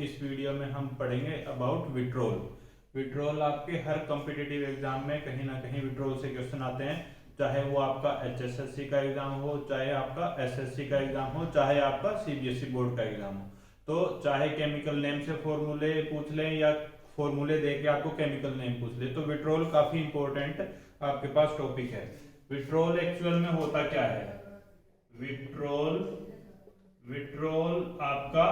इस वीडियो में हम पढ़ेंगे अबाउट विट्रोल। विट्रोल आपके हर कॉम्पिटिटिव एग्जाम में कहीं ना कहीं विट्रोल से क्वेश्चन आते हैं, चाहे वो आपका एचएसएससी का एग्जाम हो, चाहे आपका एसएससी का एग्जाम हो, चाहे आपका सीबीएसई बोर्ड का एग्जाम हो। तो चाहे केमिकल नेम से फॉर्मूले पूछ लें या फॉर्मूले दे के आपको केमिकल नेम पूछ ले, तो विट्रोल काफी इंपॉर्टेंट आपके पास टॉपिक है। विट्रोल एक्चुअल में होता क्या है? विट्रोल विट्रोल आपका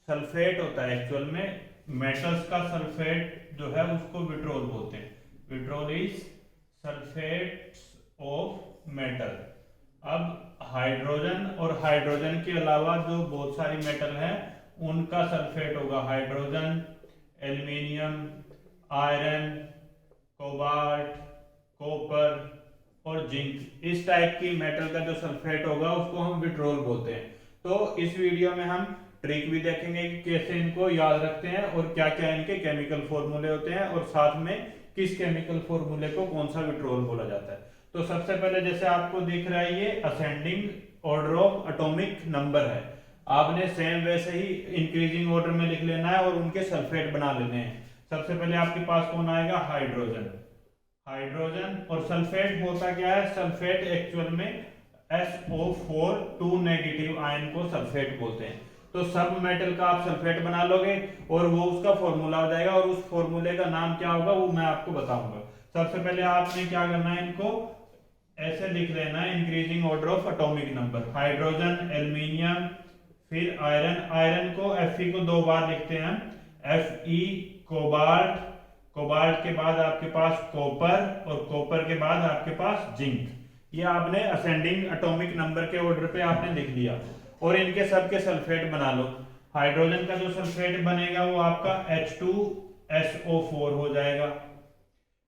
सल्फेट होता है। एक्चुअल में मेटल्स का सल्फेट जो है उसको विट्रोल बोलते हैं। Vitriol is sulphate of metal. अब हाइड्रोजन और हाइड्रोजन के अलावा जो बहुत सारी मेटल हैं उनका सल्फेट होगा hydrogen, aluminium, iron, cobalt, copper और जिंक। इस टाइप की मेटल का जो सल्फेट होगा उसको हम विट्रोल बोलते हैं। तो इस वीडियो में हम ट्रिक भी देखेंगे कि कैसे इनको याद रखते हैं और क्या क्या इनके केमिकल फॉर्मूले होते हैं और साथ में किस केमिकल फॉर्मूले को कौन सा विट्रोल बोला जाता है। तो सबसे पहले जैसे आपको दिख रहा है ये ascending order of atomic number है। आपने सेम वैसे ही इंक्रीजिंग ऑर्डर में लिख लेना है और उनके सल्फेट बना लेने हैं। सबसे पहले आपके पास कौन आएगा? हाइड्रोजन। हाइड्रोजन और सल्फेट होता क्या है? सल्फेट एक्चुअल में SO4 2 नेगेटिव आयन को सल्फेट बोलते हैं। तो सब मेटल का आप सल्फेट बना लोगे और वो उसका फॉर्मूला हो जाएगा और उस फॉर्मूले का नाम क्या होगा वो मैं आपको बताऊंगा। सबसे पहले आपने क्या करना है, इनको ऐसे लिख लेना है increasing order of atomic number. Hydrogen, aluminium, फिर आयरन। आयरन को Fe को 2 बार लिखते हैं, Fe। कोबाल्ट, कोबाल्ट के बाद आपके पास कॉपर और कॉपर के बाद आपके पास जिंक। ये आपने असेंडिंग एटॉमिक नंबर के ऑर्डर पे आपने लिख दिया और इनके सबके सल्फेट बना लो। हाइड्रोजन का जो सल्फेट बनेगा वो आपका H2SO4 हो जाएगा।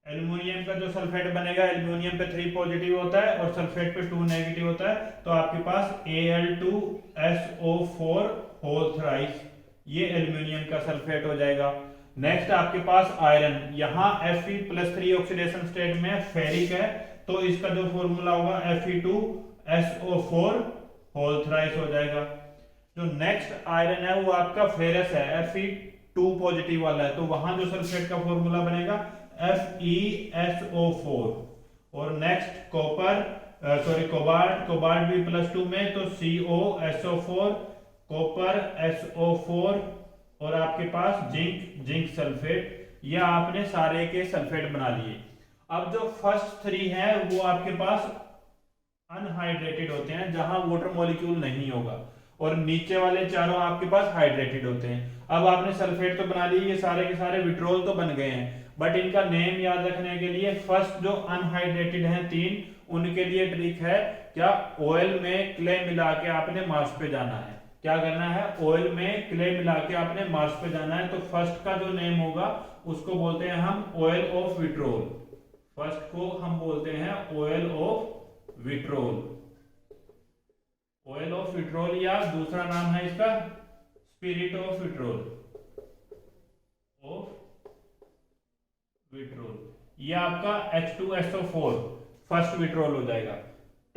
एल्युमिनियम का जो सल्फेट बनेगा, एल्युमिनियम पे 3 पॉजिटिव होता है और सल्फेट पे 2 नेगेटिव होता है, तो आपके पास Al2SO4 होल थ्राइस, ये एल्युमिनियम का सल्फेट हो जाएगा। नेक्स्ट आपके पास आयरन, यहाँ Fe+3 ऑक्सीडेशन स्टेट में फेरिक है, तो इसका जो फॉर्मूला होगा Fe2SO4 होल थ्राइस हो जाएगा। जो नेक्स्ट आयरन है वो आपका फेरस है, Fe2 पॉजिटिव वाला है, तो वहां जो सल्फेट का फॉर्मूला बनेगा FeSO4। और नेक्स्ट कॉपर कोबाल्ट, कोबाल्ट भी +2 में, तो COSO4, कॉपर SO4 और आपके पास जिंक, जिंक सल्फेट। ये आपने सारे के सल्फेट बना लिए। अब जो फर्स्ट 3 हैं वो आपके पास अनहाइड्रेटेड होते हैं, जहां वाटर मॉलिक्यूल नहीं होगा, और नीचे वाले चारों आपके पास हाइड्रेटेड होते हैं। अब आपने सल्फेट तो बना लिए, ये सारे के सारे विट्रोल तो बन गए हैं, बट इनका नेम याद रखने के लिए फर्स्ट जो अनहाइड्रेटेड हैं 3, उनके लिए ट्रिक है क्या? ऑयल में क्ले मिला के आपने मार्स पे जाना है। क्या करना है? ऑयल में क्ले मिला के आपने मार्स पे जाना है। तो फर्स्ट का जो नेम होगा उसको बोलते हैं हम ऑयल ऑफ विट्रोल। फर्स्ट को हम बोलते हैं oil of vitriol. Oil of vitriol, या दूसरा नाम है इसका spirit of vitriol. Of vitriol, ये आपका H2SO4 फर्स्ट विट्रोल हो जाएगा।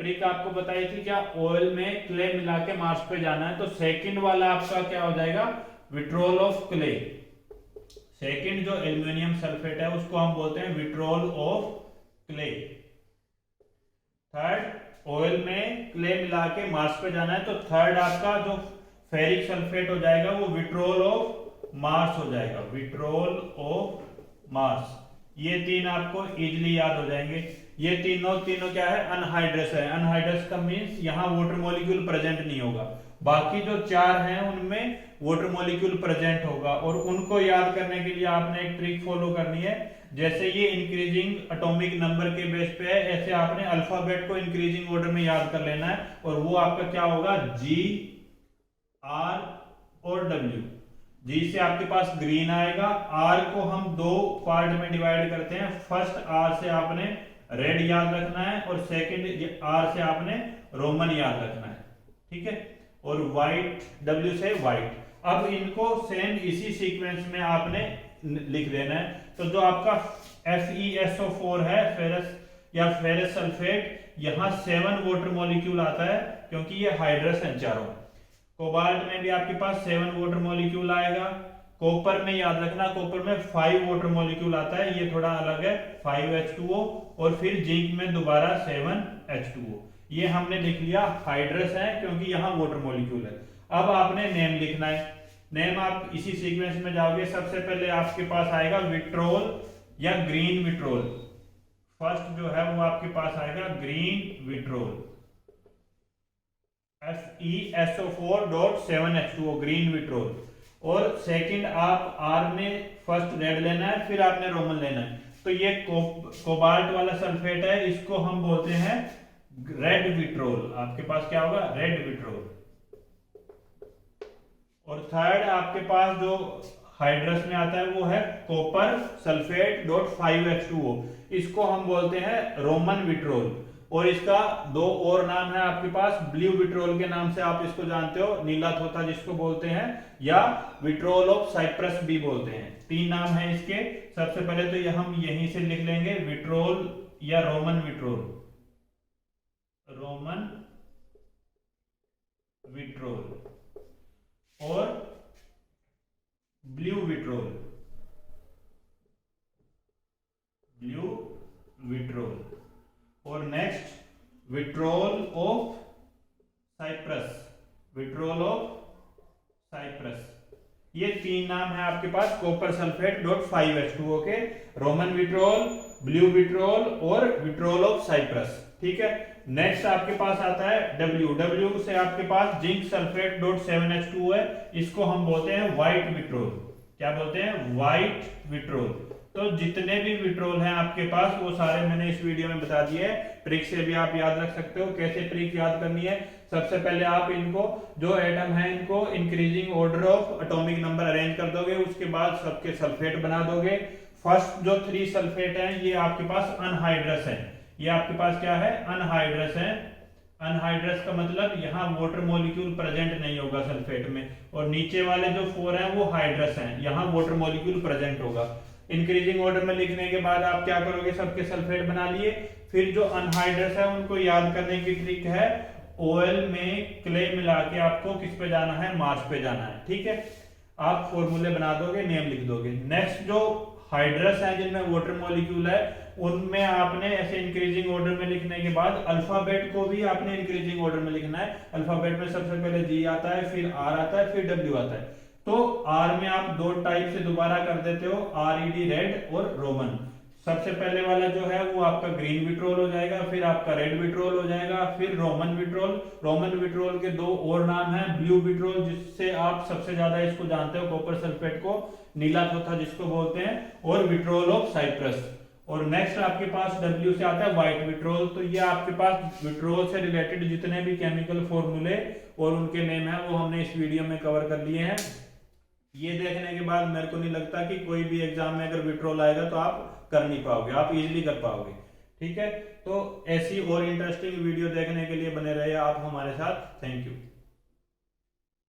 ट्रिक आपको बताई थी क्या? ऑयल में क्ले मिला के मार्स पे जाना है, तो सेकंड वाला आपका क्या हो जाएगा? Vitriol of clay. सेकंड जो एल्युमिनियम सल्फेट है उसको हम बोलते हैं vitriol of clay. Third oil में क्ले मिला के मार्स पे जाना है, तो थर्ड आपका जो फेरिक सल्फेट हो जाएगा वो विट्रोल ऑफ मार्स हो जाएगा, विट्रोल ऑफ मार्स। ये 3 आपको इजीली याद हो जाएंगे। ये तीनों क्या है? अनहाइड्रस है। अनहाइड्रस का मींस यहाँ वाटर मॉलिक्यूल प्रेजेंट नहीं होगा। बाकी जो 4 हैं उनमें वाटर मॉलिक्यूल प्रेजेंट होगा, और उनको याद करने के लिए आपने एक ट्रिक फॉलो करनी है। जैसे ये इंक्रीजिंग एटॉमिक नंबर के बेस पे है, ऐसे आपने अल्फाबेट को इंक्रीजिंग ऑर्डर में याद कर लेना है, और वो आपका क्या होगा? G, R और W। G से आपके पास ग्रीन आएगा, R को हम 2 पार्ट में डिवाइड करते हैं। फर्स्ट R से आपने रेड याद रखना है और सेकंड R से आपने रोमन याद रखना है, ठीक है? और व्हाइट, W से व्हाइट। अब इनको सेम इसी सीक्वेंस में आपने लिख देना है। तो जो आपका FeSO4 है, फेरस या फेरस सल्फेट, यहाँ 7 वाटर मॉलिक्यूल आता है क्योंकि ये हाइड्रस है चारों। कोबाल्ट में भी आपके पास 7 वाटर मॉलिक्यूल आएगा। कॉपर में याद रखना, कॉपर में 5 वाटर मॉलिक्यूल आता है, ये थोड़ा अलग है, 5H2O, और फिर जिंक में दोबारा 7H2O। ये हमने लिख लिया हाइड्रस है क्योंकि यहाँ वाटर मॉलिक्यूल है। अब आपने नेम लिखना है। नेम आप इसी सीक्वेंस में जाओगे। सबसे पहले आपके पास आएगा विट्रोल या ग्रीन विट्रोल। फर्स्ट जो है वो आपके पास आएगा green vitriol, FeSO4.7H2O, green vitriol. और सेकंड आप आर में फर्स्ट रेड लेना है, फिर आपने रोमन लेना है। तो ये कोबाल्ट वाला सल्फेट है, इसको हम बोलते हैं रेड विट्रोल। आपके पास क्या होगा? Red vitriol. और थर्ड आपके पास जो हाइड्रस में आता है वो है कॉपर सल्फेट .5H2O, इसको हम बोलते हैं रोमन विट्रोल। और इसका दो और नाम है आपके पास, ब्लू विट्रोल के नाम से आप इसको जानते हो, नीला थोथा जिसको बोलते हैं, या विट्रोल ऑफ साइप्रस भी बोलते हैं। 3 नाम है इसके। सबसे पहले तो ये हम यहीं से लिख लेंगे, विट्रोल या रोमन विट्रोल, रोमन विट्रोल और ब्लू विट्रोल, ब्लू विट्रोल। और next vitriol of Cyprus, vitriol of Cyprus. ये 3 नाम है आपके पास कॉपर सल्फेट .5H2O के, रोमन विट्रोल, ब्लू विट्रोल और विट्रोल ऑफ साइप्रस। ठीक है। नेक्स्ट आपके पास आता है W से आपके पास जिंक सल्फेट .7H2O है, इसको हम बोलते हैं व्हाइट विट्रोल। क्या बोलते हैं? White vitriol. तो जितने भी विट्रोल हैं आपके पास वो सारे मैंने इस वीडियो में बता दिए। ट्रिक से भी आप याद रख सकते हो। कैसे ट्रिक याद करनी है? सबसे पहले आप इनको जो एटम है इनको increasing order of atomic number arrange कर दोगे, उसके बाद सबके सल्फेट बना दोगे। फर्स्ट जो 3 सल्फेट हैं ये आपके पास अनहाइड्रस है। ये आपके पास क्या है? अनहाइड्रस है। अनहाइड्रस का मतलब यहाँ वाटर मॉलिक्यूल प्रेजेंट नहीं होगा सल्फेट में। और नीचे वाले जो 4 हैं वो हाइड्रस हैं, यहाँ वाटर मॉलिक्यूल प्रेजेंट होगा। इंक्रीजिंग ऑर्डर में लिखने के बाद आप क्या करोगे? सबके सल्फेट बना लिए। फिर जो अनहाइड्रस है उनको याद करने की ट्रिक है, ऑयल में क्ले मिला के आपको किस पे जाना है? मार्स पे जाना है। ठीक है। आप फॉर्मूले बना दोगे, नेम लिख दोगे। नेक्स्ट जो हाइड्रस है जिनमें वाटर मॉलिक्यूल है उनमें आपने ऐसे इंक्रीजिंग ऑर्डर में लिखने के बाद अल्फाबेट को भी आपने इंक्रीजिंग ऑर्डर में लिखना है। अल्फाबेट में सबसे पहले G आता है, फिर R आता है, फिर W आता है। तो R में आप 2 टाइप से दोबारा कर देते हो, RED रेड और रोमन। सबसे पहले वाला जो है वो आपका ग्रीन विट्रोल हो जाएगा, फिर आपका रेड विट्रोल हो जाएगा, फिर रोमन विट्रोल। रोमन विट्रोल के 2 और नाम हैं, ब्लू विट्रोल जिससे आप सबसे ज्यादा इसको जानते हो, कॉपर सल्फेट को, नीला थोथा जिसको बोलते हैं, और विट्रोल ऑफ साइप्रस। और नेक्स्ट आपके पास W से आता है व्हाइट विट्रोल। तो ये आपके पास विट्रोल से रिलेटेड जितने भी केमिकल फॉर्मूले और उनके नेम है वो हमने इस वीडियो में कवर कर लिए हैं। ये देखने के बाद मेरे को नहीं लगता कि कोई भी एग्जाम में अगर विट्रोल आएगा तो आप कर नहीं पाओगे, आप इजीली कर पाओगे। ठीक है। तो ऐसी और इंटरेस्टिंग वीडियो देखने के लिए बने रहे आप हमारे साथ। Thank you.